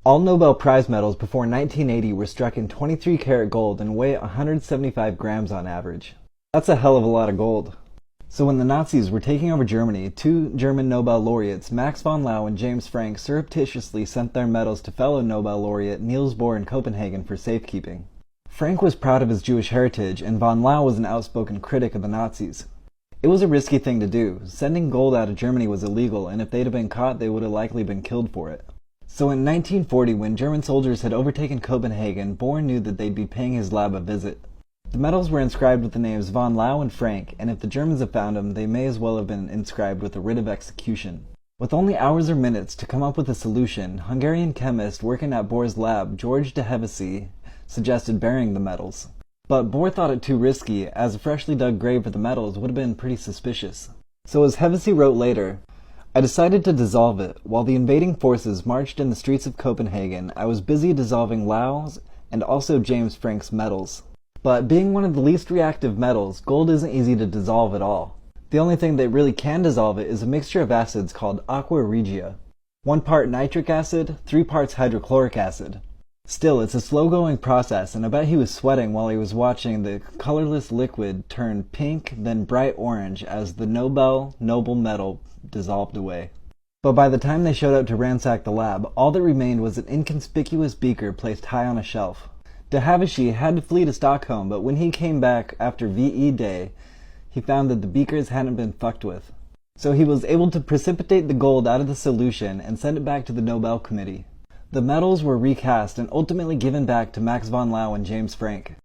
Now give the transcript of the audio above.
All Nobel Prize medals before 1980 were struck in 23-karat gold and weigh 175 grams on average. That's a hell of a lot of gold. So when the Nazis were taking over Germany, two German Nobel laureates, Max von Laue and James Franck, surreptitiously sent their medals to fellow Nobel laureate Niels Bohr in Copenhagen for safekeeping. Franck was proud of his Jewish heritage, and von Laue was an outspoken critic of the Nazis. It was a risky thing to do. Sending gold out of Germany was illegal, and if they'd have been caught, they would have likely been killed for it. So in 1940, when German soldiers had overtaken Copenhagen, Bohr knew that they'd be paying his lab a visit. The medals were inscribed with the names von Laue and Franck, and if the Germans have found them, they may as well have been inscribed with a writ of execution. With only hours or minutes to come up with a solution, Hungarian chemist working at Bohr's lab, George de Hevesy, suggested burying the medals. But Bohr thought it too risky, as a freshly dug grave for the medals would have been pretty suspicious. So as Hevesy wrote later, "I decided to dissolve it. While the invading forces marched in the streets of Copenhagen, I was busy dissolving Laue's and also James Franck's medals. But being one of the least reactive metals, gold isn't easy to dissolve at all. The only thing that really can dissolve it is a mixture of acids called aqua regia. 1 part nitric acid, 3 parts hydrochloric acid. Still, it's a slow-going process, and I bet he was sweating while he was watching the colorless liquid turn pink, then bright orange as the Noble metal dissolved away. But by the time they showed up to ransack the lab, all that remained was an inconspicuous beaker placed high on a shelf. De Hevesy had to flee to Stockholm, but when he came back after VE Day, he found that the beakers hadn't been fucked with. So he was able to precipitate the gold out of the solution and send it back to the Nobel Committee. The medals were recast and ultimately given back to Max von Laue and James Franck.